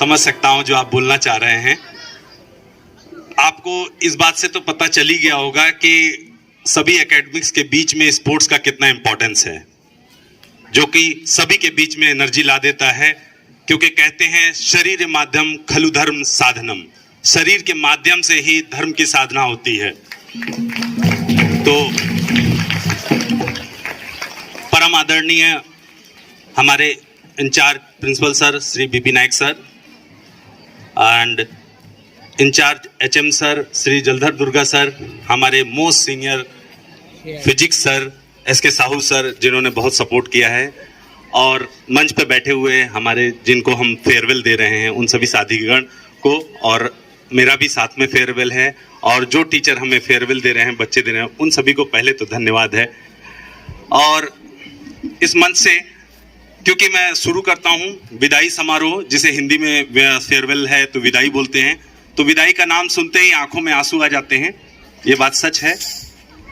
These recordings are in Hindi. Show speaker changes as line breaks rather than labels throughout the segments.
समझ सकता हूं जो आप बोलना चाह रहे हैं। आपको इस बात से तो पता चल ही गया होगा कि सभी एकेडमिक्स के बीच में स्पोर्ट्स का कितना इंपॉर्टेंस है, जो कि सभी के बीच में एनर्जी ला देता है। क्योंकि कहते हैं शरीर माध्यम खलु धर्म साधनम, शरीर के माध्यम से ही धर्म की साधना होती है। तो परम आदरणीय हमारे incharge principal sir Shri BP Nayak sir and incharge HM sir Shri Jaldhar Durga sir, हमारे most senior physics sir SK Sahu sir जिन्होंने बहुत सपोर्ट किया है, और मंच पे बैठे हुए हमारे जिनको हम फेयरवेल दे रहे हैं उन सभी साथीगण को, और मेरा भी साथ में फेयरवेल है, और जो टीचर हमें फेयरवेल दे रहे हैं, बच्चे दे रहे हैं, उन सभी को पहले तो धन्यवाद है। और इस मंच से क्योंकि मैं शुरू करता हूं विदाई समारोह, जिसे हिंदी में फेयरवेल है तो विदाई बोलते हैं, तो विदाई का नाम सुनते ही आंखों में आंसू आ जाते हैं, ये बात सच है।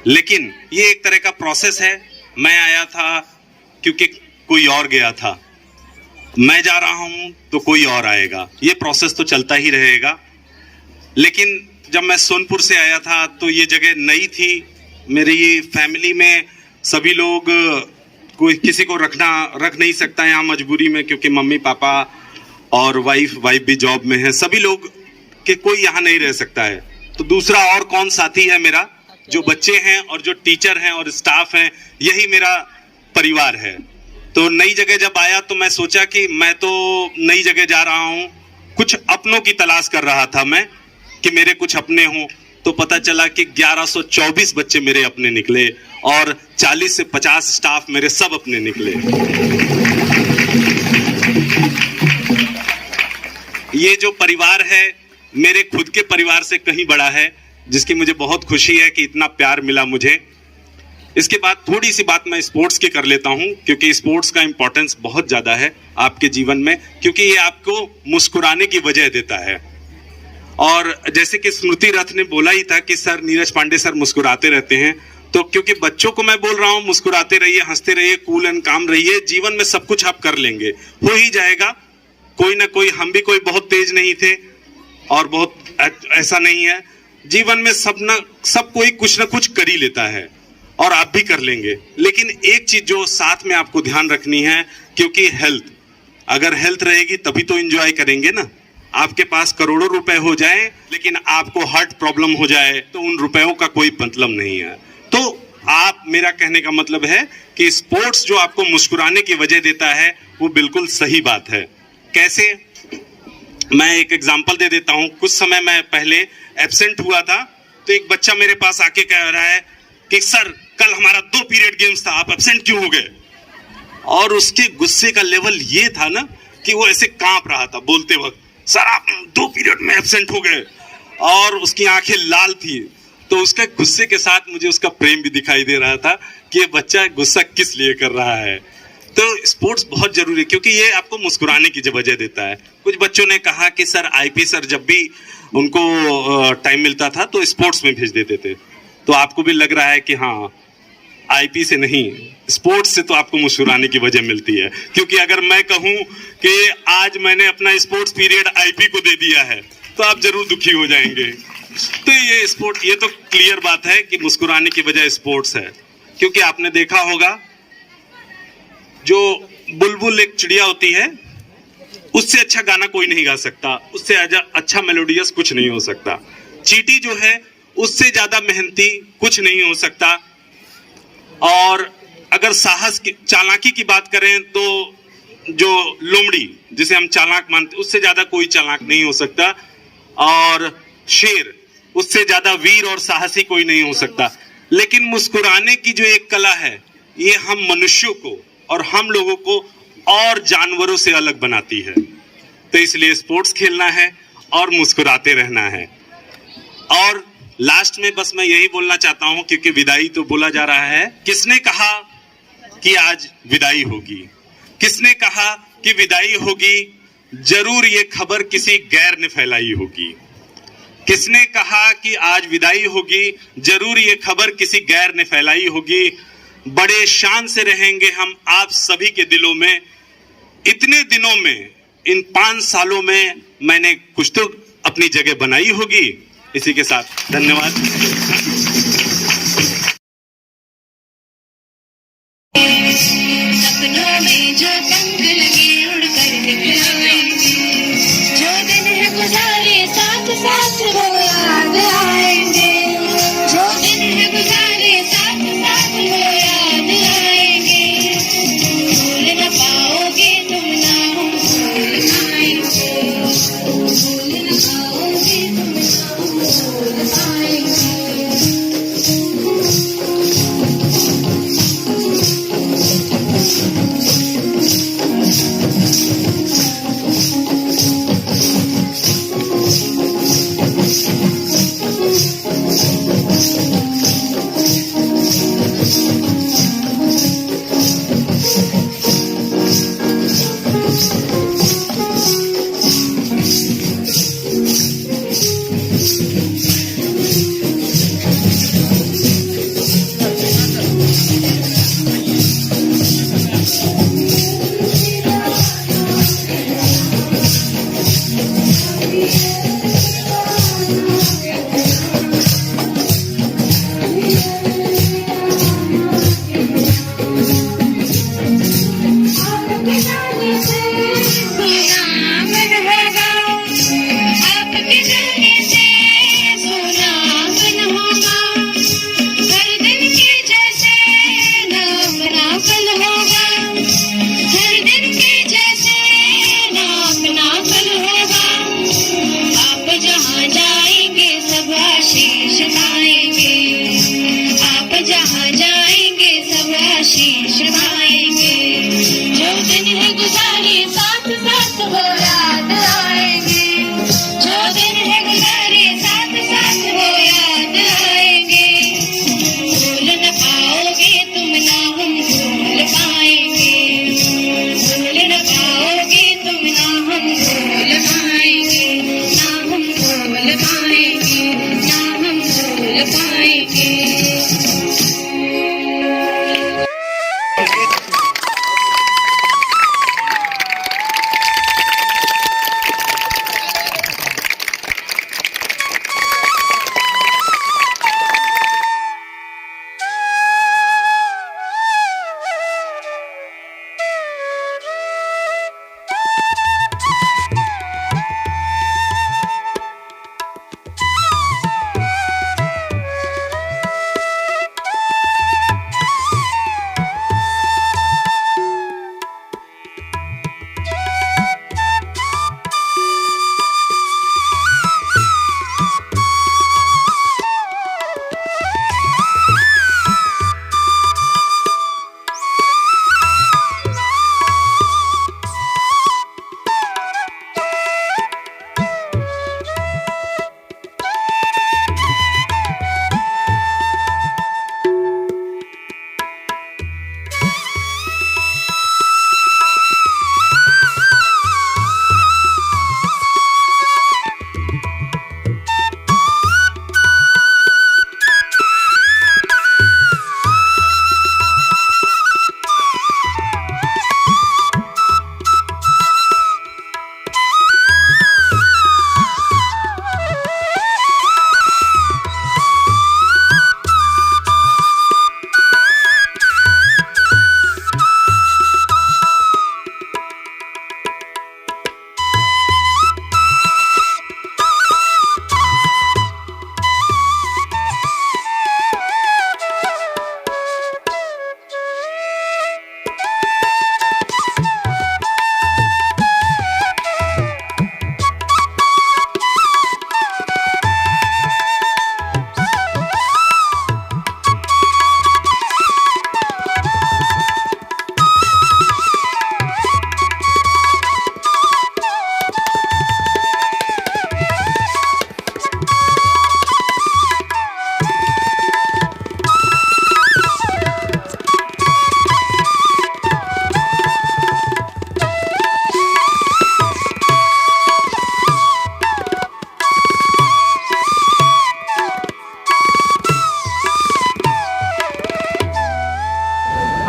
लेकिन ये एक तरह का प्रोसेस है। मैं आया था क्योंकि कोई और गया था, मैं जा रहा हूं तो कोई और आएगा, ये प्रोसेस तो चलता ही रहेगा। लेकिन जब मैं सोनपुर से आया था तो ये जगह नई थी, मेरी फैमिली में सभी लोग, कोई किसी को रख नहीं सकता यहाँ मजबूरी में, क्योंकि मम्मी पापा और वाइफ भी जॉब में है, सभी लोग कि कोई यहाँ नहीं रह सकता है। तो दूसरा और कौन साथी है मेरा, जो बच्चे हैं और जो टीचर हैं और स्टाफ हैं, यही मेरा परिवार है। तो नई जगह जब आया तो मैं सोचा कि मैं तो नई जगह जा रहा हूँ, कुछ अपनों की तलाश कर रहा था मैं कि मेरे कुछ अपने हों। तो पता चला कि 1124 बच्चे मेरे अपने निकले और 40 से 50 स्टाफ मेरे सब अपने निकले। ये जो परिवार है मेरे खुद के परिवार से कहीं बड़ा है, जिसकी मुझे बहुत खुशी है कि इतना प्यार मिला मुझे। इसके बाद थोड़ी सी बात मैं स्पोर्ट्स की कर लेता हूं, क्योंकि स्पोर्ट्स का इंपॉर्टेंस बहुत ज्यादा है आपके जीवन में, क्योंकि ये आपको मुस्कुराने की वजह देता है। और जैसे कि स्मृति रथ ने बोला ही था कि सर नीरज पांडे सर मुस्कुराते रहते हैं, तो क्योंकि बच्चों को मैं बोल रहा हूं मुस्कुराते रहिए, हंसते रहिए, कूल एंड काम रहिए, जीवन में सब कुछ आप कर लेंगे, हो ही जाएगा। कोई ना कोई, हम भी कोई बहुत तेज नहीं थे और बहुत ऐसा नहीं है, जीवन में सब कोई कुछ ना कुछ कर ही लेता है और आप भी कर लेंगे। लेकिन एक चीज जो साथ में आपको ध्यान रखनी है, क्योंकि हेल्थ, अगर हेल्थ रहेगी तभी तो एंजॉय करेंगे ना। आपके पास करोड़ों रुपए हो जाए लेकिन आपको हार्ट प्रॉब्लम हो जाए तो उन रुपयों का कोई मतलब नहीं है। तो आप, मेरा कहने का मतलब है कि स्पोर्ट्स जो आपको मुस्कुराने की वजह देता है वो बिल्कुल सही बात है। कैसे, मैं एक एग्जांपल दे देता हूं। कुछ समय मैं पहले एब्सेंट हुआ था, तो एक बच्चा मेरे पास आके कह रहा है कि सर कल हमारा 2 पीरियड गेम्स था, आप एब्सेंट क्यों हो गए? और उसके गुस्से का लेवल ये था ना कि वो ऐसे कांप रहा था बोलते वक्त, सर आप 2 पीरियड में एब्सेंट हो गए, और उसकी आंखें लाल थी। तो उसके गुस्से के साथ मुझे उसका प्रेम भी दिखाई दे रहा था कि ये बच्चा गुस्सा किस लिए कर रहा है। तो स्पोर्ट्स बहुत जरूरी है, क्योंकि ये आपको मुस्कुराने की वजह देता है। कुछ बच्चों ने कहा कि सर आईपी सर जब भी उनको टाइम मिलता था तो स्पोर्ट्स में भेज देते थे, तो आपको भी लग रहा है कि हाँ, आईपी से नहीं, स्पोर्ट्स से तो आपको मुस्कुराने की वजह मिलती है। क्योंकि अगर मैं कहूं कि आज मैंने अपना स्पोर्ट्स पीरियड आईपी को दे दिया है तो आप जरूर दुखी हो जाएंगे। तो ये तो क्लियर बात है कि मुस्कुराने की वजह स्पोर्ट्स है। क्योंकि आपने देखा होगा, जो बुलबुल एक चिड़िया होती है, उससे अच्छा गाना कोई नहीं गा सकता, उससे अच्छा मेलोडियस कुछ नहीं हो सकता। चींटी जो है उससे ज्यादा मेहनती कुछ नहीं हो सकता। और अगर साहस की, चालाकी की बात करें तो जो लोमड़ी जिसे हम चालाक मानते, उससे ज्यादा कोई चालाक नहीं हो सकता। और शेर, उससे ज्यादा वीर और साहसी कोई नहीं हो सकता। लेकिन मुस्कुराने की जो एक कला है, ये हम मनुष्यों को और हम लोगों को और जानवरों से अलग बनाती है। तो इसलिए स्पोर्ट्स खेलना है और मुस्कुराते रहना है। और लास्ट में बस मैं यही बोलना चाहता हूं, क्योंकि विदाई तो बोला जा रहा है, किसने कहा कि आज विदाई होगी? किसने कहा कि विदाई होगी? जरूर ये खबर किसी गैर ने फैलाई होगी। किसने कहा कि आज विदाई होगी? जरूर ये खबर किसी गैर ने फैलाई होगी। बड़े शान से रहेंगे हम आप सभी के दिलों में। इतने दिनों में इन 5 सालों में मैंने कुछ तो अपनी जगह बनाई होगी। इसी के साथ धन्यवाद।
सपनों में जो पंख लगे उड़कर दिखलाएंगे, जो दिन है गुजारे साथ साथ वो याद आएंगे, जो दिन है गुजारे साथ साथ वो याद आएंगे। भूल न पाओगे तुम ना हम भूल पाएंगे, भूल न पाओगे तुम ना हम भूल पाएंगे।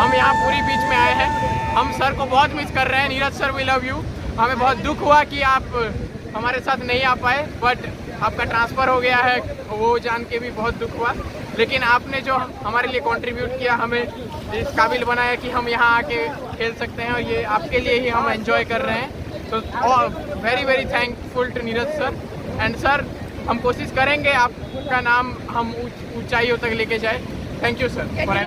हम यहाँ पूरी बीच में आए हैं। हम सर को बहुत मिस कर रहे हैं। Neeraj sir, we love you. हमें बहुत दुख हुआ कि आप हमारे साथ नहीं आ पाए, बट आपका ट्रांसफ़र हो गया है वो जान के भी बहुत दुख हुआ। लेकिन आपने जो हमारे लिए कंट्रीब्यूट किया, हमें इस काबिल बनाया कि हम यहाँ आके खेल सकते हैं, और ये आपके लिए ही हम एंजॉय कर रहे हैं। तो very very thankful to Neeraj sir. And sir, हम कोशिश करेंगे आपका नाम हम ऊंचाइयों तक लेके जाए। Thank you sir.